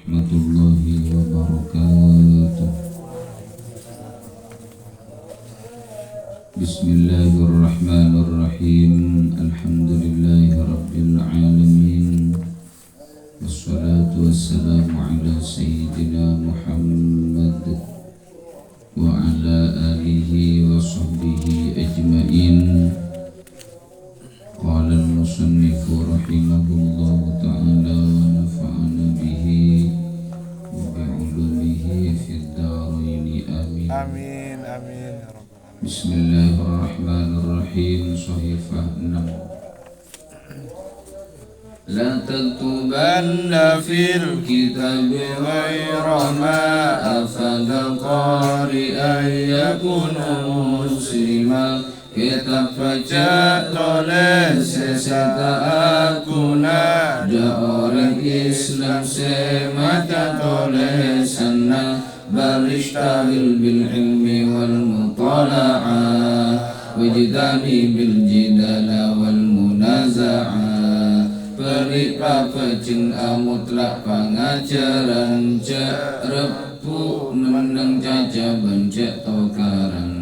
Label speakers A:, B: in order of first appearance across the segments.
A: warahmatullahi wabarakatuh. Bismillahirrahmanirrahim. Alhamdulillahi rabbil alamin. Wassalatu wassalamu ala sayyidina Muhammad wa ala alihi wa sahbihi ajma'in. Qala al-musannifu rahimahullahu ta'ala wa nafa'ana bihi wa bi'ulumihi fid dharaini amin.
B: Amin amin ya rabbal alamin.
A: Bismillahirrahmanirrahim. Shahifah 6. La taktubanna fil kitabi ghayra ma afada qari'an yakuna muslima. Kitab baca tulis sesata aku nada orang Islam semata tulisanna balishtaghil bil ilmi wal mutala'ah wajdani bil jidala wal munaza'ah peripa pecing amutlak pangajaran cek repu meneng cacaban cek tokaran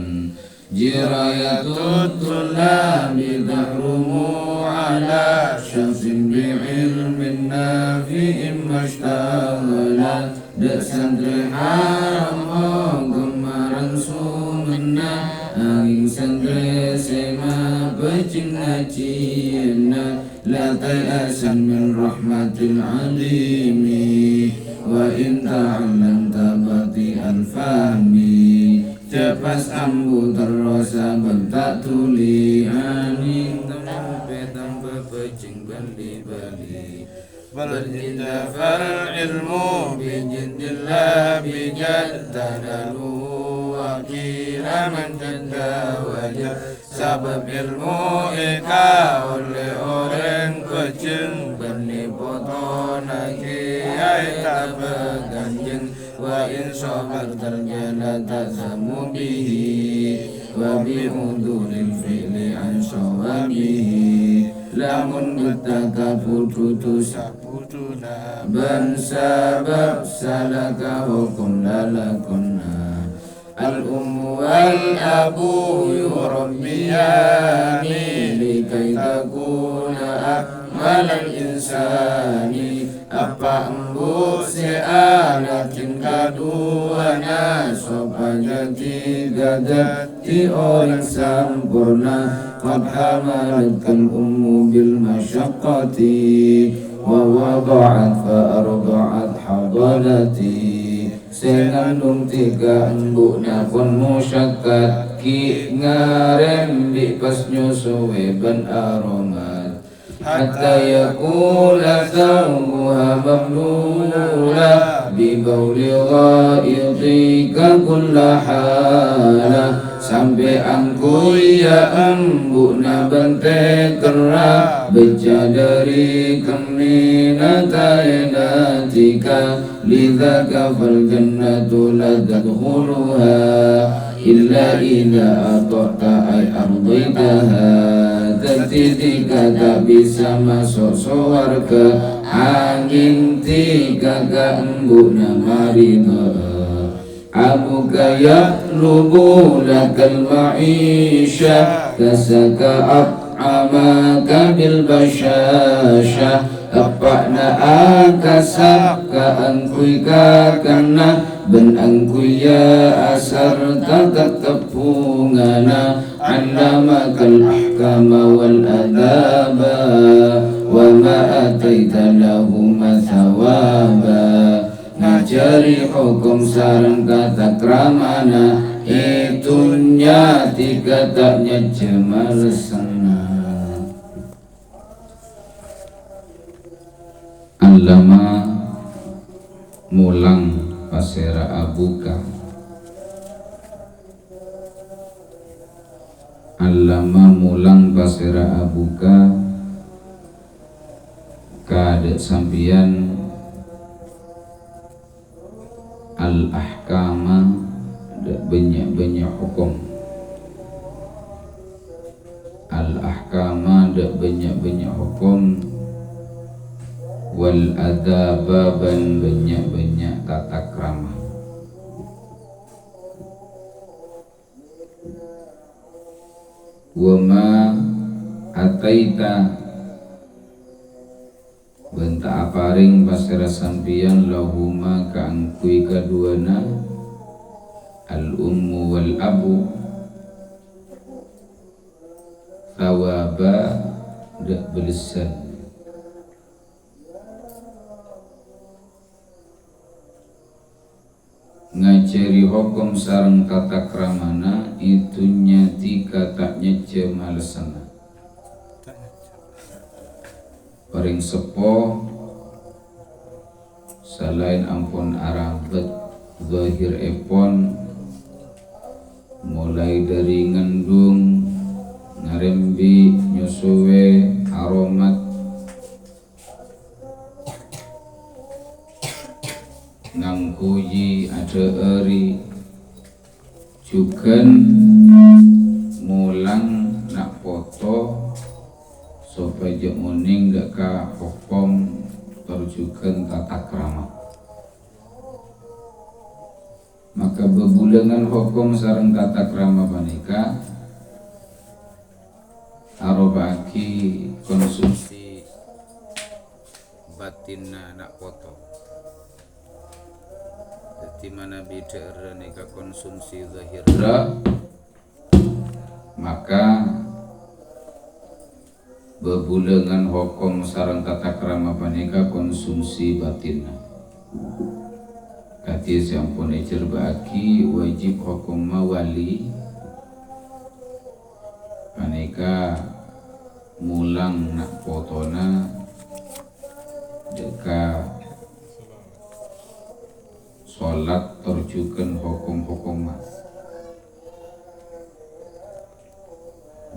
A: jirayatut tullabi tahrumu ala syamsin bi'ilmin nafi'im mashtaghalat dak santri haram gemaran sumenna angin santri sema pecing ngajina la tayasan min rahmatil alimi wa in ta'allamta bati al-fahmi cepas ambu terrosa bentak tuli aning tempe tanpa pecing bali-bali berjinda fal ilmu bijindillah bijad tadalu wakila man janda wajah sabab ilmu ika oleh orang pecing bani poto naki ay tak berganjeng wa in sabartal jala tazamu bihi wa bi uduril fi'li an sawabihi lamun betaka putu saputuna ban sabab salaka hukum lalakuna al ummu wal abu yurabbiyani likai takuna akmalal insani apa embu se'alakin kaduana supaya tiga jati orang sempurna qad hamalatkan ummu bil masyaqqati wa wada'at fa arda'at hadalati sengandung tiga embukna pun musyaqqat ki ngarem di pas nyusuwe ban aromat hatta yakula thawmuha mablula bibawli ghaidika kulla hala sampai angkui ya embukna bante kera beja dari kemina tainatika lidhaka fal jannatu la tadkhuluha illa ila ata'ta ay arditaha ketika tak bisa masuk surga angin tiga embukna marida abuka yatlubu lakal ma'isha kasaka at'amaka bil bashasha apakna akasab ka angkui kakana ben angkui ya asar tatak tepungana allamakal ahkama wal adaba wa ma ataita lahum thawaba ngajari hukum sareng kata kramana itunya tiga taknya jemal sana allama mulang pasera abuka allama mulang pasera abuka kadek sampian al ahkama banyak hukum al ahkama banyak hukum wal wal adaba ban banyak-banyak tata krama. Wa ma ataita benta aparing pasira sampian lahuma kaangkui kaduana al ummu wal abu thawaba dak belisan ngajari hukum sareng tata kramana itu nyati katanya cemalesana paring sepo selain ampun arabet zahir epon mulai dari ngendung ngarembi nyusuwe aromat ngangkuyi ada eri juken mulang nak foto supaya muning deka hukum terjuken tata krama. Maka bebulangan hukum sareng tata krama panika arobaki konsumsi batinna nak foto. Di mana bida neka konsumsi zahira maka bebulangan hukum sarang tata krama panika konsumsi batinna kati sampun ejer baki wajib hukum mawali panika mulang nak potona deka sholat terjukan hukum-hukum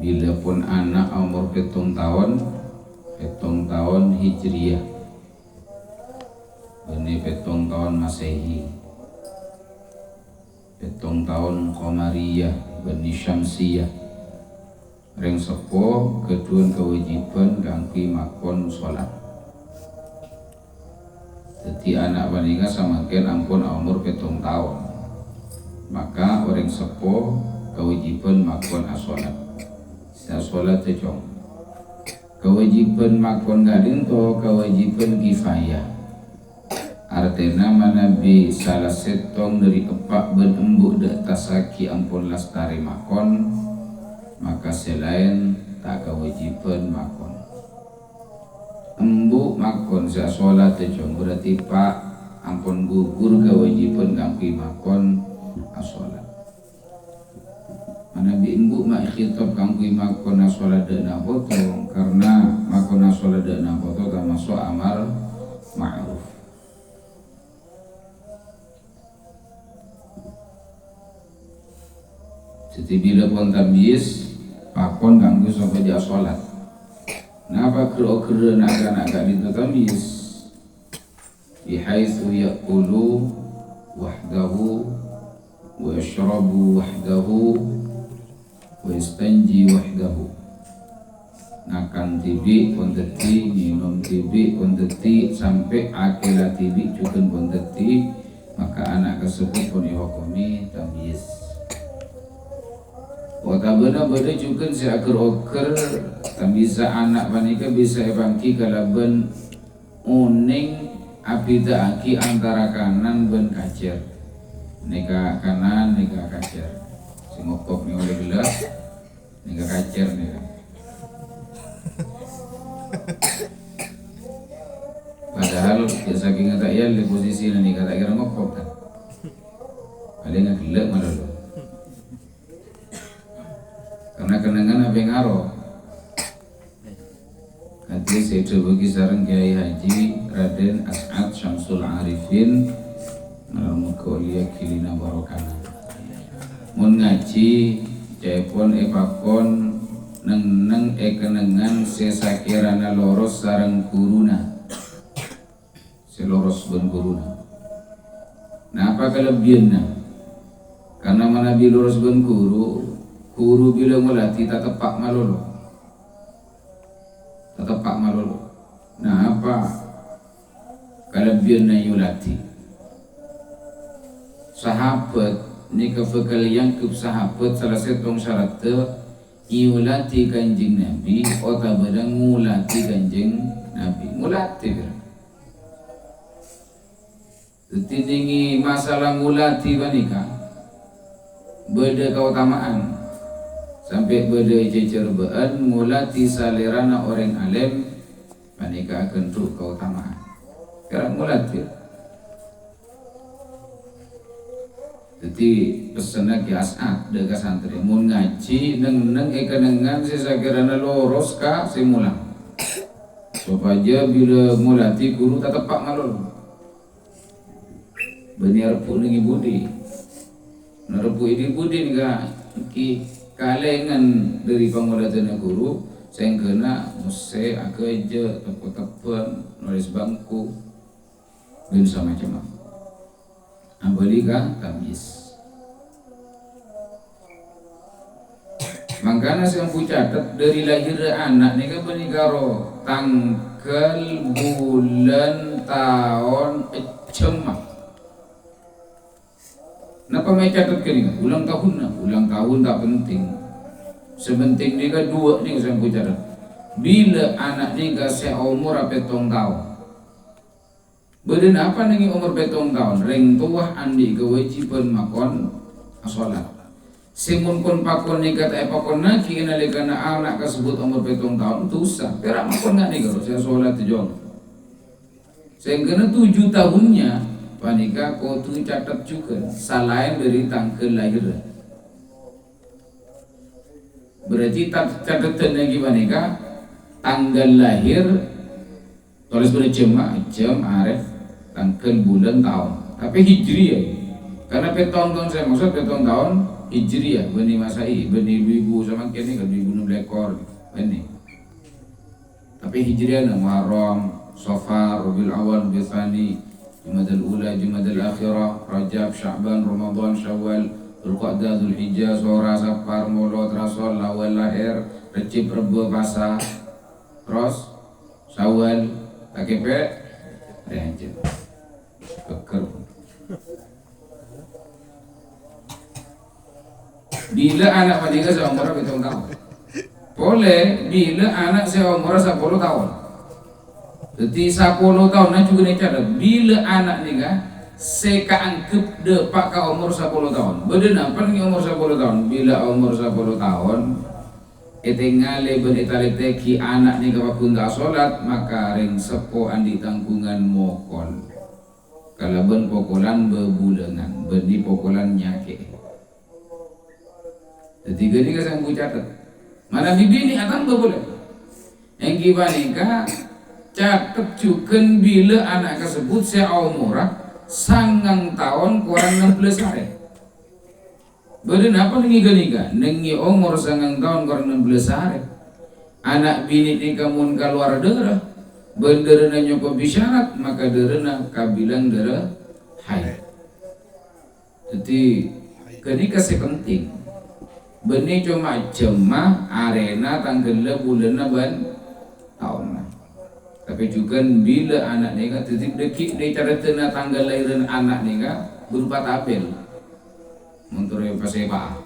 A: bila pun anak umur 7 tahun hijriyah ini 7 tahun masehi 7 tahun qamariyah bani syamsiyah ring sepo kedua kewajiban gangki makon sholat. Jadi anak panika samakin ampun umur 7 tahun maka orang sepo kewajiban makon asolat asolat tejong kewajiban makon gading to kewajiban kifayah artinya manabi salah setong dari epak benembuk dek tasaki ampun lastari makon maka selain tak kewajiban makon embuk makon sa sholat tejong berarti pak ampun gugur kewajiban kangki makon asolat mana bi embuk mak khitab kangki makon asolat dana foto karena makon asolat dana foto termasuk amal ma'ruf. Jadi bila pun tamyiz pakon kangki sampai dia sholat. Napa kira-kira nak itu tamyiz bihaitsu yaqulu wahdahu wa yashrabu wahdahu wa yastanji wahdahu nakan tibi pun deti minum tibi pun deti sampai akila tibi juga pun deti maka anak tersebut pun dihukumi tamyiz. Wata benda juga si aker-oker bisa anak panika bisa bangki kalaban uning abida aki antara kanan ben kacer nika kanan nika kacer si ngopok ni oleh gelas nika kacer nika padahal saking tak ya di posisi nika tak kira ngopok kan paling nggak gelap malah lo karena kenangan apa yang ngaruh. Nanti saya coba kisarang Kiai Haji Raden As'ad Syamsul Arifin Nalamuka ulia kilina barokana mun ngaji cepon epakon neng kenangan sesakirana loros sarang kuruna seloros ben kuruna nah apa kelebihannya karena mana biloros ben guru bilang melatih tak tepak malolo. Nah apa kalabian na yulati sahabat ni kebekal yang ke sahabat salah setong syarat iulati kanjeng Nabi ota badang ngulati kanjeng Nabi ngulati Titingi masalah ngulati panika beda keutamaan sampai beda jejer baan ngulati salerana orang alim panika akan tuh keutamaan karena ngulati jadi pesennya ki as'ad deka santri mun ngaji neng ikanengan sisakirana loros ka simulang supaya bila ngulati guru tak tepak ngalor bani arpu nengi budi narpu ini budi nga ki kalengan dari pangulatan guru saya kena muse aja tepo-tepo nulis bangku dan semacam ambalika tamis makanya saya catat dari lahir anak nih kan benikaro tanggal bulan tahun cemak. Napa may catat ka rin? Ulang tahun tak penting. Sebenting ni ka dua ni saya catat. Bila anak ni ka sa umur petong tahun. Beden apa nengi umur petong tahun? Ring tuah andi kewajiban makon asolat. Simun kon pakon ni kata pakon na kinalika na anak kasebut umur petong tahun tu usah. Pero makon na ni kalau saya solat jong. Saya kena 7 tahunnya. Panika kau tu catat juga selain dari tanggal lahir. Berarti catatan lagi panika tanggal lahir tulis berjam arif tanggal bulan tahun. Tapi hijriah. Karena petong tahun saya maksud petong tahun hijriah bani masai bani 2000 sama kini kan 2016 ekor bani. Tapi hijriah na Muharram, Safar, Rabiul Awal, Bitsani Jumadal Ula, Jumadal Akhirah, Rajab, Sya'ban, Ramadan, Syawal, Dzulqa'dah, Dzulhijjah, Zuhra, Safar, Maulud, Rasul, Lawal, Lahir, Recep, Rebo, Pasa, terus Syawal, KKP, Rehanjir, Beker. Bila anak patika seumur berapa tahun? Boleh bila anak seumur 10 tahun. Jadi 10 tahun na juga cara bila anak ni kan seka angkep de pak ka umur 10 tahun. Beden apa ni umur 10 tahun? Bila umur 10 tahun etingale ben etalik teki anak ni kapakunda salat maka ring sepo andi tanggungan mokol. Kalau ben pokolan bebulangan, ben di pokolan nyake. Jadi gini ka sang catat. Mana bibi ni atang boleh. Yang gimana ka catat juga bila anak tersebut saya umur sangang tahun kurang 16 hari. Beden apa nengi nengi umur sangang tahun kurang 16 hari. Anak bini ni kamun keluar darah, benderena nyokop bisyarat maka derena kabilang darah haid. Jadi kenika penting. Benih cuma jemah arena tanggal bulan ban tahun. Tapi juga bila anak nikah titik dekik ni cara tena tanggal lahiran anak nikah berupa tabel. Untuk yang pasepa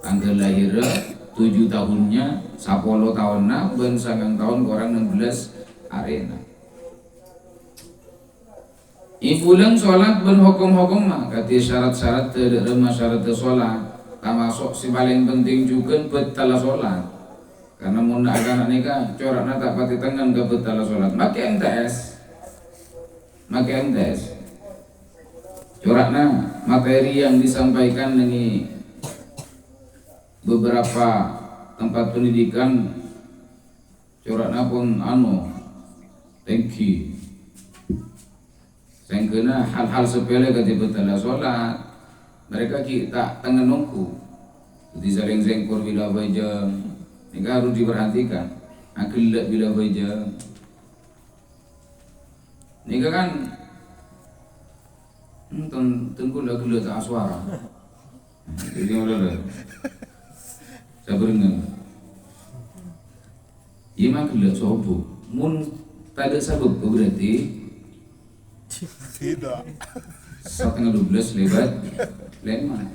A: tanggal lahir 7 tahunnya 10 tahunnya ben sangang tahun orang 16 arena. Ibulang sholat ben hukum-hukum mah kati syarat-syarat tidak remah syarat sholat termasuk si paling penting juga betala sholat. Karena mau nak anak nikah coraknya tak pati tangan ke betala sholat pakai MTS coraknya materi yang disampaikan ini beberapa tempat pendidikan coraknya pun thank you saya kena hal-hal sepele ketika betala sholat mereka kita tangan nungku jadi saling sengkur bila baca ini harus diperhatikan. Akilak bila baca. Ini kan tengku lah gelak tak suara. Jadi mana saya berenang. Ia mah gelak sobo. Mun tak ada sabab berarti
B: Tidak.
A: 11:30 lewat 5.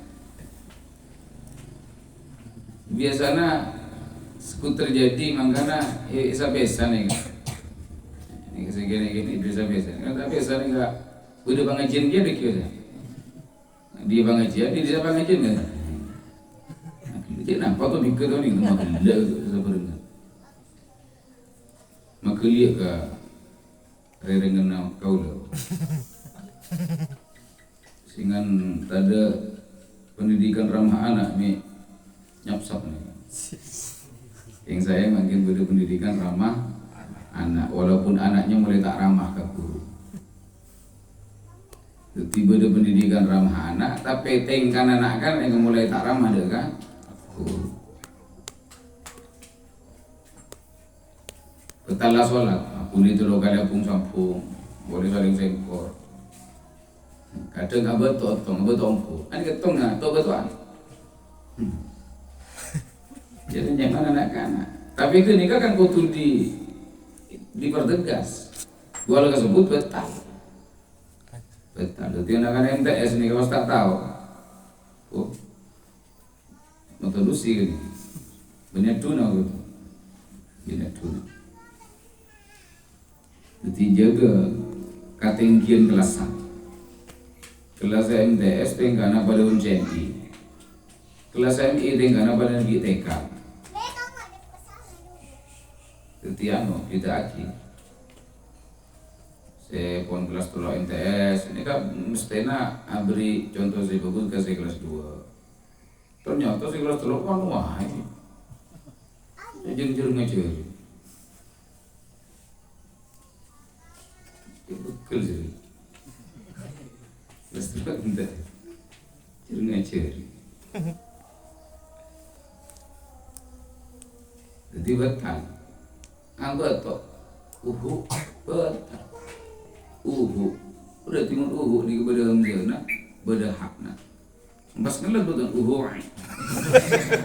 A: Biasanya skuter jadi mangkana biasa nih. Ini segini biasa. Kalau biasa nih enggak udah pengajian dia dek ya. Dia pengajian, dia pengajian kan. Jadi nampak tuh mikir tuh nih maka gila sebenarnya. Maka lihat ke rerengan kau lah. Sehingga ada pendidikan ramah anak nih nyapsap nih. Yang saya makin beda pendidikan ramah anak, walaupun anaknya mulai tak ramah ke guru. Tiba ada pendidikan ramah anak, tapi tengkan anak kan yang mulai tak ramah deh kan guru. Betalah sholat, aku itu lo kali apung sampung, boleh saling sengkor. Kadang abah totong kan ketong nggak, tau betuan. Jadi jangan anak-anak. Tapi itu nikah kan kudu dipertegas. Gua lagi sebut betal. Jadi anak-anak MTS nih kalau tak tahu. Oh, metode sih kan. Banyak tuna gitu. Banyak tuna. Jadi jaga ketinggian kelas 1. Kelas MTS tingkana pada UNCMI. Kelas MI tingkana pada negeri TK. Jadi kita aki. Saya pon kelas 3 MTS. Ini kan mestinya beri contoh saya bagus ke saya kelas 2. Ternyata saya kelas 3 kan wah ini. Jeng-jeng ngajar. Bekel sih. Kelas 3 enggak. Jeng ngajar. Jadi betal. Betul. Betal. Udah timur di kepada hamzah beda hakna. Pas ngelet betul ain.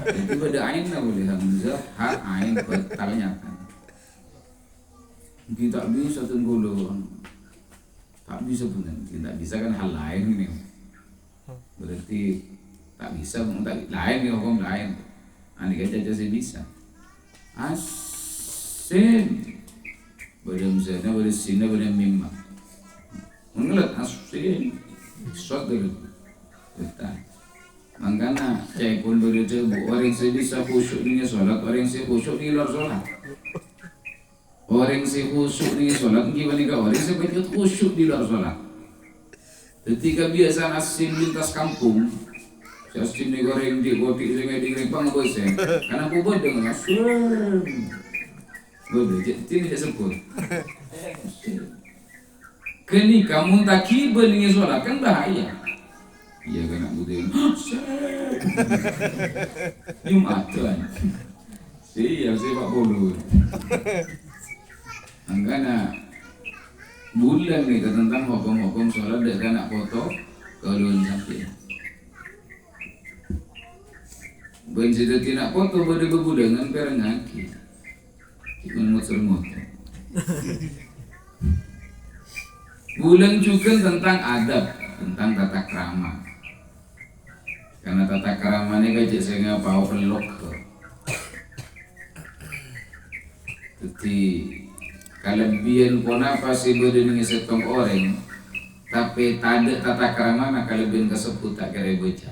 A: Jadi beda ain boleh hamzah hak ain betalnya kan. Kita bisa tunggu. Tak bisa pun tidak bisa kan hal lain ini. Berarti tak bisa tak lain nih hukum lain. Ani aja saya bisa. Asin pada misalnya pada sini pada mimma mengelat asin shot dulu betul makanya saya pun berjauh orang saya bisa khusyuk dengan sholat orang saya khusyuk di luar sholat orang saya khusyuk dengan sholat gimana kau orang saya banyak khusyuk di luar sholat ketika biasa asin lintas kampung saya asin digoreng di kopi saya digoreng bosen karena aku dengan asin bodoh, jadi tidak sebut. Kini kamu tak kibar dengan sholat kan bahaya. Iya kan aku dia. Jumatan. Siap sepak bola. Angkana bulan nih tentang hukum-hukum sholat dan anak foto kalau sampai. Ben sudah tidak foto pada bebudangan perengaki. Mengut-mut. Bulan juga tentang adab, tentang tata krama. Karena tata krama ini gajah saya nggak mau peluk. Jadi kelebihan kenapa sih berdiri setong orang, tapi tak ada tata krama, nah kelebihan tersebut tak kira baca.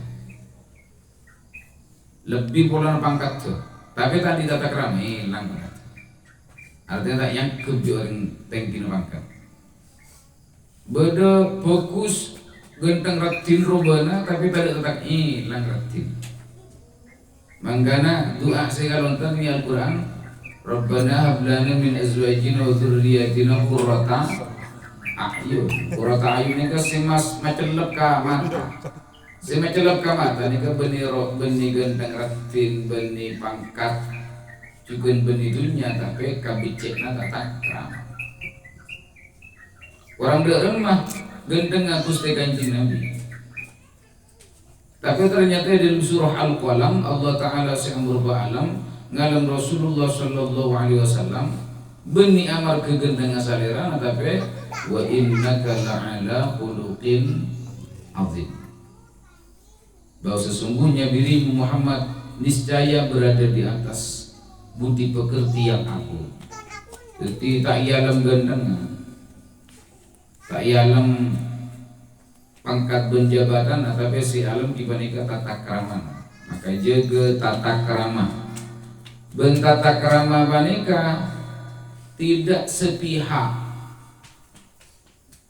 A: Lebih pola pangkat tuh, tapi tadi tata krama hilang banget. Artinya tak yang orang tengkin pangkat. Beda fokus genteng ratin robana tapi tak tetap hilang ratin. Mangkana doa saya lontar di Al-Quran. Rabbana hablana min azwajina wa dzurriyyatina qurrata a'yun. Qurrata a'yun ini semas macelep ka mata. Semacelep ka mata ni ka benih genteng ratin benih pangkat. Juga benih dunia tapi kabicekna tak krama. Orang deren mah gendeng ngakus Kanjeng Nabi. Tapi ternyata dalam surah Al-Qalam Allah Ta'ala yang berba alam ngalam Rasulullah sallallahu alaihi wasallam benih amar kegendeng asalera tapi wa innaka la'ala khuluqin azim. Bahwa sesungguhnya dirimu Muhammad niscaya berada di atas budi pekerti yang agung. Jadi tak ialam gendeng, tak ialam pangkat benjabatan, tapi si alam dibandingkan tata krama. Maka jaga tata krama. Ben tata krama banika tidak sepihak.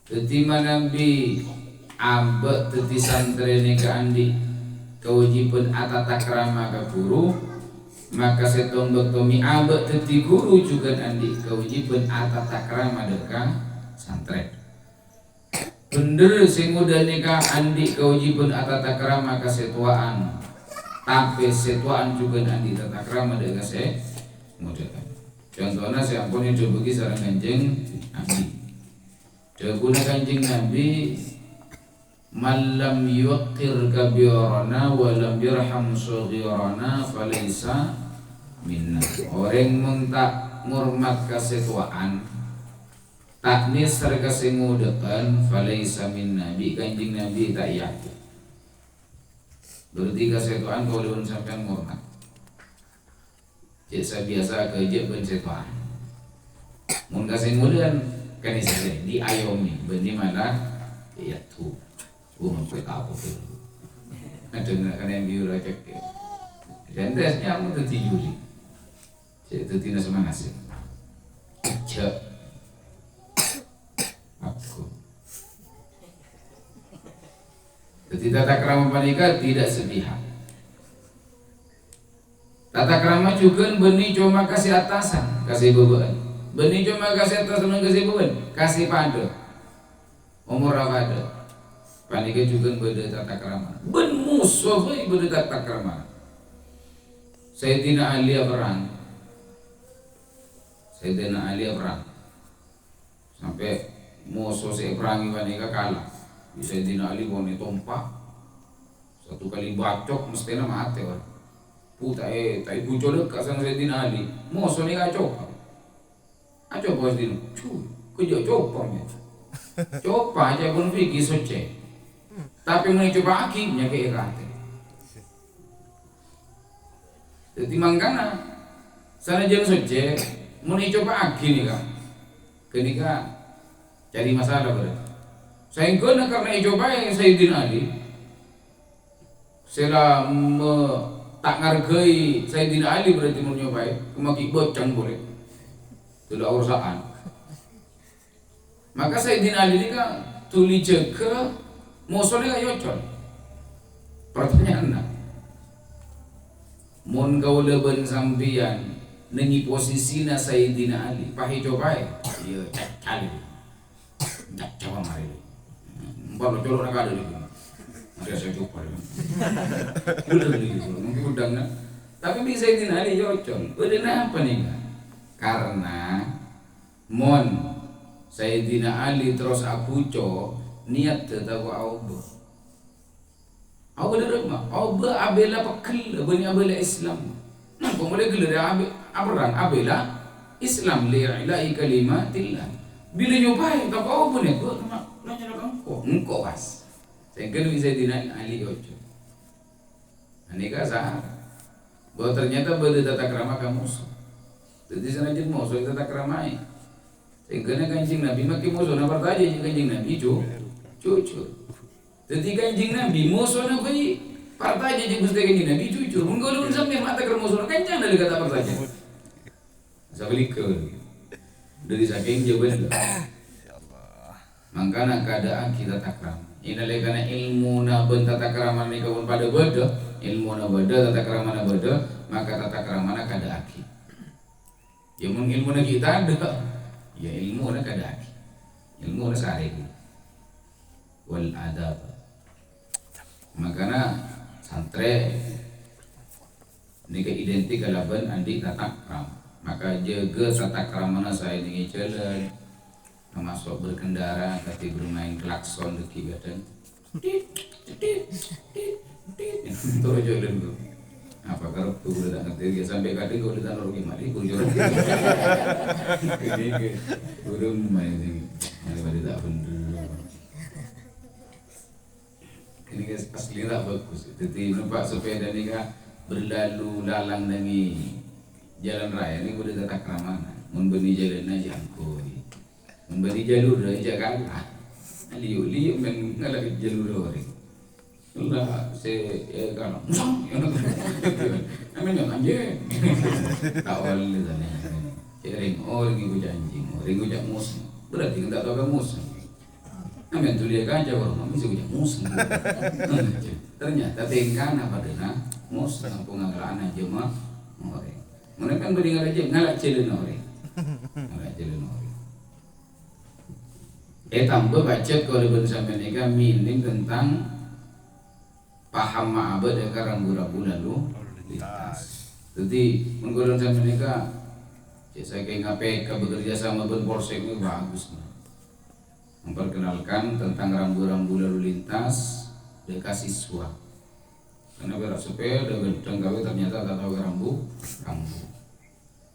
A: Jadi Nabi abad teti santri ke andi kewajiban atata krama ke guru, maka setong bektomi abad teti guru juga andi kewajiban atata krama deka santri. Bener sing udah nikah andi kewajiban atata krama ke setuaan, tapi setuaan juga andi tata krama deka se mudah. Contohnya saya ampun yang coba kisah Kanjeng Nabi. Coba Kanjeng Nabi malam yuqir kabirana walam yarham saghirana falaysa minna. Orang mentak ngurmat kesetuaan tak nisar kesemudakan falaysa minna. Bi Kanjeng Nabi tak yakin. Berarti kesetuaan kau lewat sampai ngurmat. Jadi biasa kerja bensetuaan. Mun kesemudakan kan istilahnya di ayomi benih malah ya tuh. Mampu tahu tu. Ada nak yang biura cek. Dan dasnya aku tu Juli. Saya tu tina semangat sih. Cek. Aku. Jadi tata krama panika tidak sepihak. Tata krama juga benih cuma kasih atasan, kasih beban. Benih cuma kasih atasan dan kasih beban, kasih pada. Umur apa ada? Panika juga beda tata krama. Ben musuh beda tata krama. Sayyidina Ali perang. Sayyidina Ali perang. Sampai musuh saya perangi panika kalah. Sayyidina Ali bone tompak. Satu kali bacok mestinya mati kan. Puta tai bucol dekat sang Sayyidina Ali. Musuh ni kacau. Kacau bos din. Kujo copong ya. Coba aja pun fikir soce. Tapi mulai coba akhirnya ke irate. Jadi mangkana sana jangan soce mulai coba akhir nih kan. Ketika cari masalah berarti. Saya kena karena coba yang Sayyidina Ali. Saya tak ngargai Sayyidina Ali berarti mau nyobai kemaki bocang boleh. Tidak urusan. Maka Sayyidina Ali ini kan tuli jaga musuhnya kayak yocol. Pertanyaan nak mun kau leben sampian nengi posisinya Sayyidina Ali pahi cobai iya cakali coba mari baru colok nak ada di sini mari saya coba udah beli mungkin udang nak tapi bisa Sayyidina Ali yocol udah apa nih karena mon Sayyidina Ali terus aku niat tetap Allah. Allah dah rumah. Allah abela pakil, bani abela Islam. Nampak mulai gelar abran abela Islam li'ilai kalimatillah. Bila nyobai tak kau pun itu, nanya engkau pas. Saya kena Sayyidina Ali ojo. Anika sah. Bahwa ternyata beda tata krama kamu. Jadi sana jadi musuh tata kramai. Sehingga Kanjeng Nabi makin musuh nak bertanya je Kanjeng Nabi cucur. Jadi Kanjeng Nabi musuh nak pergi bertanya je Gusti Kanjeng Nabi cucur. Mun kalau sampai mata ke musuh nak kencang dari kata bertanya. Sabalik dari saking jawaban. Mangkana keadaan kita takram. Ini lekana ilmu na ben tata krama ni kau pada beda, ilmu na beda tata krama na beda, maka tata krama na kada aki. Ya mun ilmu na kita ada. Ya ilmu na kadaki, ilmu na sariku, wal adab. Makana santre ni ke identik kalaban andi tata krama. Maka jaga tata krama na saya dengan jalan, termasuk berkendara, tapi bermain klakson deki badan. Itu jalan tu. Apa kalau tu boleh tak ngerti sampai kadang kau datang rugi mati kau jorok. Ini ke burung main ini. Daripada tak bener. Ini kan asli tak bagus. Jadi nampak sepeda ni kan berlalu lalang dari jalan raya ni boleh kata keramana. Memberi jalan aja angkut. Memberi jalur aja kalah. Liuk men ngalak jalur orang. Allah saya kan musang. Amin anjing. Awal ni tadi. Ring orang ibu janji, ring ujak musang. Berarti kita tahu kan musang. Amin tu dia kan jawab orang mesti ujak musang. Ternyata tingkan apa dena musang pengalaan aja mah orang. Mereka kan beringat aja ngalak celen orang. Ngalak celen orang. Tambah baca kalau bersama mereka mining tentang paham ma'abad ya rambu-rambu lalu lintas. Jadi menggolong sama mereka saya kayak KPK bekerja sama dengan Polsek ini bagus. Memperkenalkan tentang rambu-rambu lalu lintas dekat siswa. Karena berak sepeda dan gawe ternyata tak tahu rambu.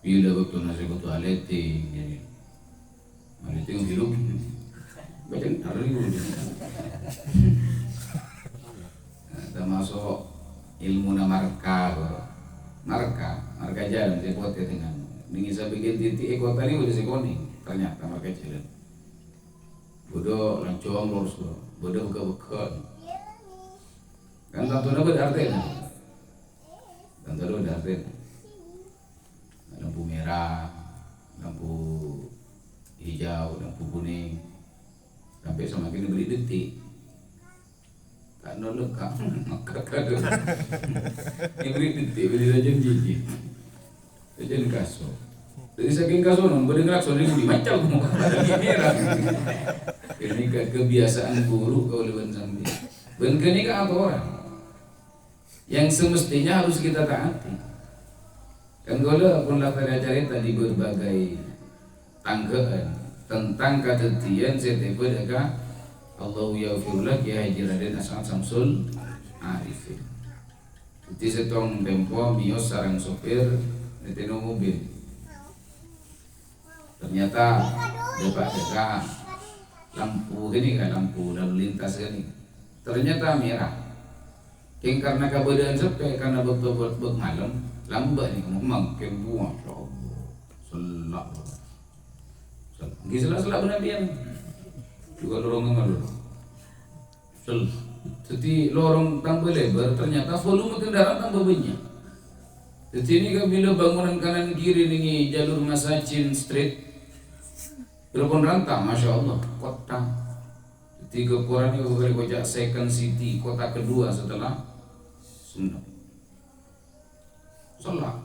A: Bila betul nasi betul aleting, aleting hidup. Baca hari ini. Termasuk ilmu marka jalan saya buat dengan. Ini saya bikin titik ekor tadi udah sekoning ternyata marka jalan. Bodoh lancong lurus bodoh buka. Kan tentunya berarti lampu merah, lampu hijau, lampu kuning sampai semakin beri detik tak nolak maka kado ini beri detik beri aja jijik aja kaso jadi saking kaso non berdengar suara ini macam mau merah ini kebiasaan buruk kau leban sambil ben kini kan orang yang semestinya harus kita taati. Kan kalau pun lah cerita di berbagai tanggaan tentang ketetian setiap dekat Allahu yaghfirullah ya Haji Raden As'ad Samsul Arifin. Jadi setong tempo mios sarang sopir neteno mobil. Ternyata dekat lampu ini kan lampu lalu lintas ini ternyata merah. King karena keberadaan sepe karena betul malam lambat ni memang kebuah selak selak benar juga lorong ngalu jadi lorong tambah lebar ternyata volume kendaraan tambah banyak. Jadi ini kan bila bangunan kanan kiri ni jalur Masacin Street berpon rantang, masya Allah kota. Jadi kekurangan itu dari kota second city kota kedua setelah Sunda. Salah.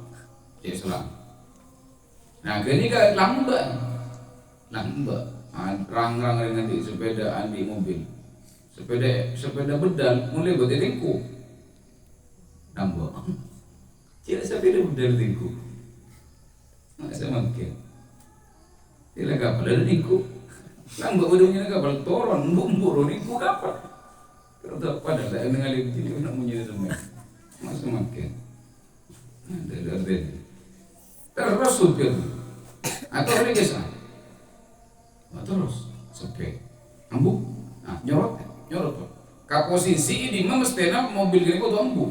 A: Nah, ini kan lambat. Rang-rang dengan di sepeda di mobil. Sepeda bedal mulai bertingku. Nambah. Tidak sepeda bedal tingku. Masa makin. Tidak kapal ada tingku. Lambat bedalnya kapal toron bumbur tingku kapal. Kalau pada tak dengan lebih nak punya semua. Masa makin. Terus supir atau regesan terus sepe ambuk nyorot ke posisi di mana mestinya mobil gini kok ambuk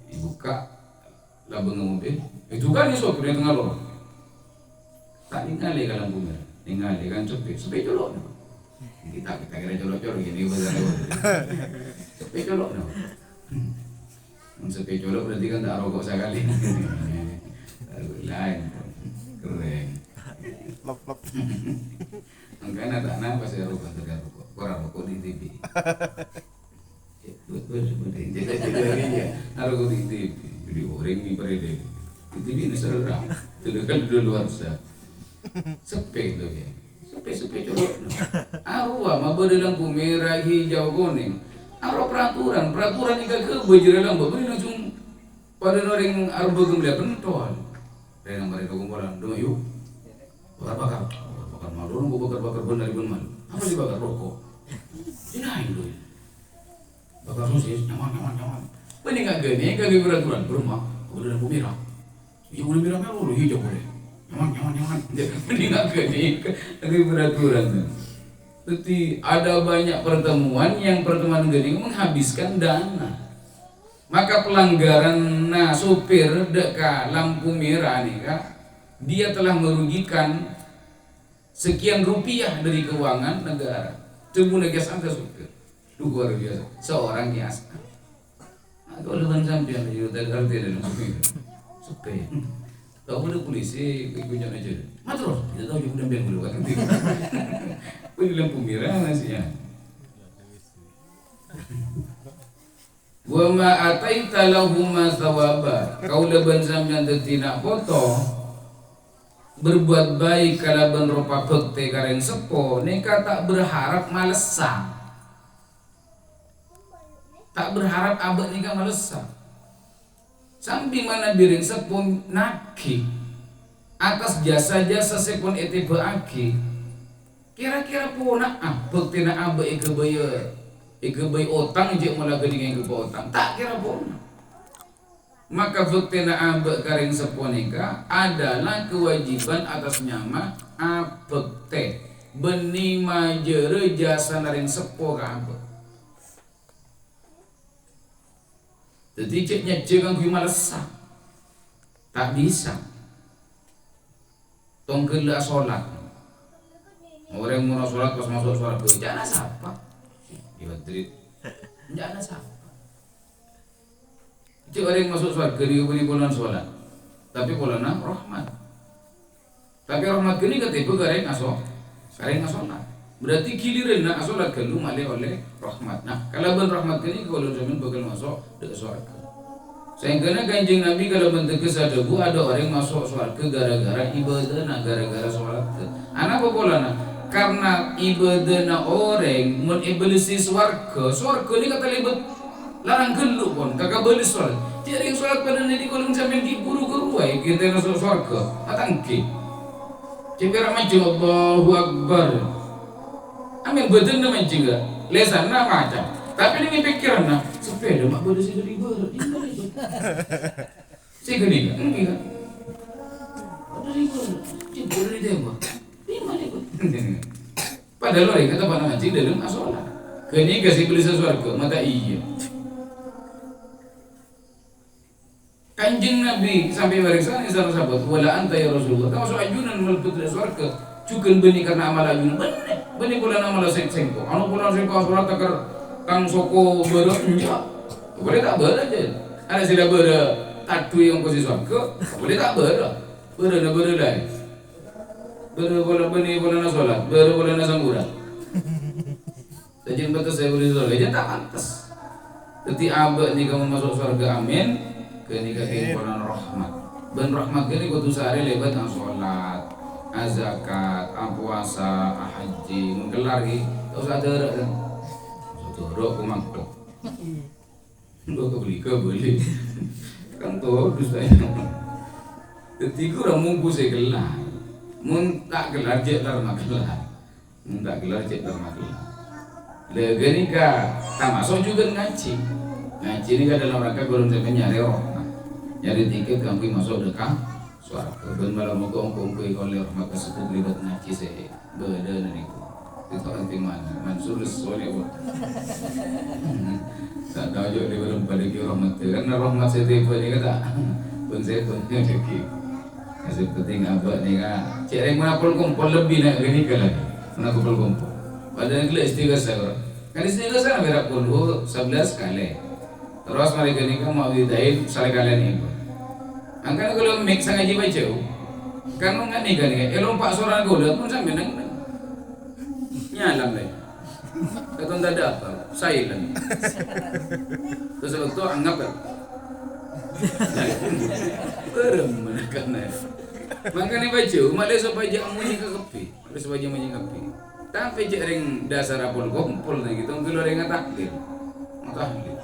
A: dibuka labeng mobil itu kan ini sopir yang tengah lorong tak ningali ke lampu merah ningali kan sepe colok kita kira colok gini sepe colok sepi colok berarti kan tak rokok sekali. Lain keren.
B: Lop.
A: Makanya tak nampak saya rokok tidak rokok. Korang rokok di TV. Betul. Jaga rokok di TV. Jadi orang ni pada dia. Di TV ni serang. Terdekat di luar sah. Sepi tu ya. Sepi colok. Arwah mabuk dalam lampu merah hijau kuning. Ada peraturan ini ke bejere lambat beri langsung pada orang arba gemlia pentol. Dan mereka kumpulan, dong yuk bakar malu, orang bakar benar benar. Apa sih bakar rokok? Ini itu. Bakar sosis, nyaman. Mending agak ni peraturan berumah, boleh lampu merah. Hijau boleh merah, boleh hijau boleh. Nyaman. Jadi nggak lagi beraturan. Jadi ada banyak pertemuan yang pertemuan gini menghabiskan dana. Maka pelanggaran sopir dekat lampu merah nih kak, dia telah merugikan sekian rupiah dari keuangan negara. Coba negas anda sopir, luar biasa. Seorang biasa. Kalau dengan sampean itu tadi arti dalam sopir. Tahu ada polisi ikutnya aja. Matros, kita tahu juga biar dulu kan. Di lampu merah nasinya. Wa ma ataita lahum thawaba. Kau leban sampean tidak foto berbuat baik kalaban rupa bekte kareng sepo nika tak berharap malesa. Tak berharap abad nika malesa. Sampai mana biring sepo naki atas jasa-jasa sepon etiba aki. Kira-kira puna bekte na abad ikebay otang je mula gening ikebay otang tak kira puna. Maka bekte na abad kareng seponika adalah kewajiban atas nyama abekte benih majere jasa naring sepo ka abad. Jadi ceknya jangan gue malesa, tak bisa. Tongkela sholat, orang mau sholat pas masuk sholat gue jangan siapa, dibatrit, jangan siapa. Cek orang masuk sholat dia beri bulan sholat, tapi bulan rahmat. Tapi rahmat gini ketipu gareng aso, sholat. Berarti giliran nak sholat kalau oleh rahmat. Nah, kalau ben rahmat ini kalau zaman bakal masuk ke surga. Sehingga Kanjeng Nabi kalau mentegas ada orang masuk surga gara-gara ibadah, gara-gara sholat. Anak apa polana? Karena ibadah orang mun iblis surga ini kata libet larang gelu pun kakak beli sholat. Jadi sholat pada nanti kalau sampai guru-guru kita masuk surga. Atangki. Cipira maju Allahu Akbar. Amin betul nama juga, lesan nama macam. Tapi ini pikiran nak sepeda mak bodoh sih dari baru, ini sih gini kan, enggak. Dari baru, cipu dari demo, ini. Padahal orang kata pada macam dalam asolat. Kini kasih beli sesuatu, mata iya. Kanjeng Nabi sampai barisan ini sahabat, wala anta ya Rasulullah. Kamu soal ajunan melebut dari surga, cukup benih karena amal ajunan benih. Bani bulan amal sengko, anu bulan sengko surat takar kang soko bero enggak, boleh tak bero aja. Ada sila bero tatu yang posisi surga, boleh tak bero dah. Bero bulan bani bulan sholat, bero bulan samburan. Tajin batas saya boleh sholat, aja tak pantas. Jadi abad ni kamu masuk surga amin, kenika bulan rahmat. Ben rahmat kini kudu sehari lebat ang sholat. Zakat, puasa, haji, menggelar gitu, tak usah derek kan? Derek aku mangkok, kau beli, kan tuh dustanya. Ketika orang mungkus gelar, mun tak gelar cek lar gelar, mun tak gelar cek lar gelar. Legani ka, tak masuk juga ngaji ini kan dalam rangka golong sampai nyari roh, nyari tiket kami masuk dekat. Suara ben malam ongkong kalau rahmat tersebut libat ngaji saya beda niku itu nanti Mansur soalnya tak tahu juga di belum pada kira rahmat karena rahmat saya tipe ni kata pun saya pun lagi kasih penting abad ni kan cik mana kumpul lebih nak gini ke lagi mana kumpul pada kelas 3 saya kan 3 saya berak pun 11 kali terus mereka ni kan mau ditain sekali kalian ini. Angkat kalau mix sangat jiwa jauh, kan nggak nih kan? Elom pak seorang gula pun sampai neng nyalam deh. Kata tak ada apa, silent. Terus waktu anggap kan, berem mana kan? Makanya baju, malah supaya jamu ni kekepi, supaya jamu ni kekepi. Tapi jering dasar apol kumpul nih gitu, mungkin orang ngatakdir, ngatakdir.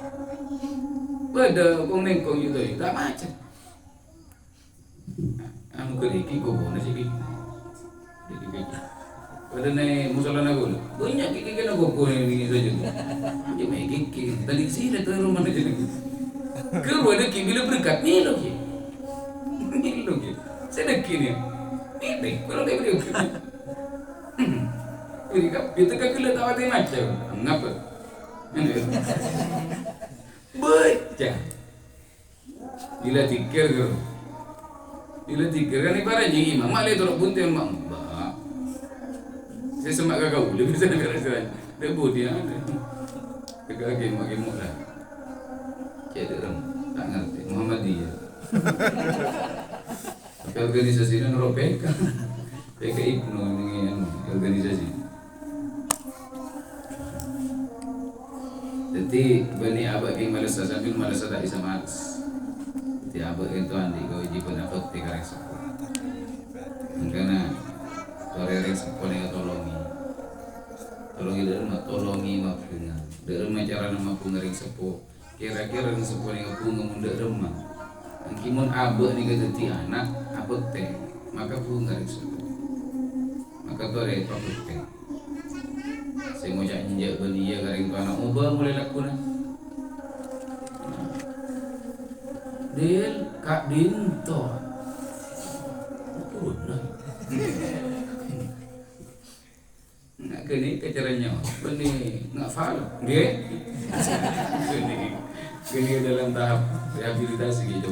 A: Pada kong nengkong itu, tak macam. Anu keriki kau boleh sih kiki. Pada nih musola nago, banyak kiki kena kau ini saja. Jadi kiki tadi sih dah tahu rumah aja nih. Keluar ada kiki bila berkat ni loh ki. Saya nak kini. Ini kalau dia beri. Itu kan kita tahu dia macam ngapa? Baca. Bila tikir ke? Bila tikir kan ibaratnya imam malah itu bunting mak. Saya semak kau lebih bisa negara saya. Dia budi ada. Tegak gemuk lah. Jadi orang tak ngerti Muhammadiyah. Tapi organisasi ini nurut PK. PK Ibnu ini organisasi. Jadi bani abak yang malas sambil malas ada isa malas. Jadi abak itu andi kau jika dapat tiga resep. Karena torerek sepone tolongi. Tolongi dari rumah tolongi mapunga. Dari rumah cara nama punga ring sepo. Kira-kira ring sepo ring punga munda rumah. Angkimun abak ni kata anak abak teh maka punga ring sepo. Maka tore abak teh. Saya mau cak injak beli ya garing anak ubah mulai lakukan. Del kak dinto. Punah. Nak kini kecaranya, beni nak faham dia. Kini dalam tahap rehabilitasi gitu,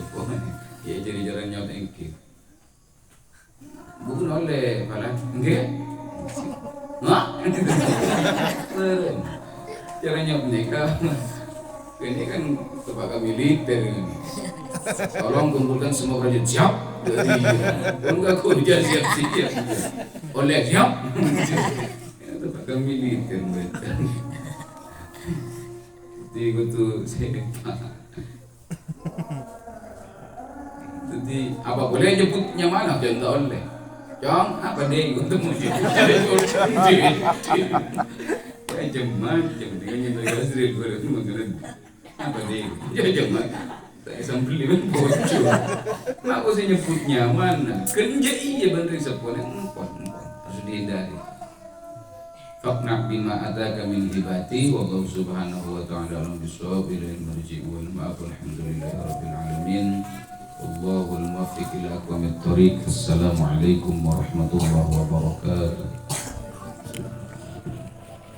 A: ya jadi jalannya tengki. Bukan oleh malah, dia, caranya menikah. Ini kan lembaga militer ini. Tolong kumpulkan semua prajurit siap. Enggak kerja siap. Oleh siap. Lembaga militer mereka. Jadi itu saya. Jadi apa boleh nyebutnya mana contoh oleh. Jong apa deh untuk musim. Macam dengan yang terkasih berarti mengenai apa deh? Jangan saya sambil lihat bocor. Aku saya nyebutnya mana? Kerja iya bantri sepuluh empat harus dihindari. Fakna bima ataka min hibati wa Allah subhanahu wa ta'ala alam bisawab ilahi marji'u wal ma'af alhamdulillahi rabbil alamin. Wallahul muwaffiq ila aqwamit thoriq. Assalamualaikum warahmatullahi wabarakatuh.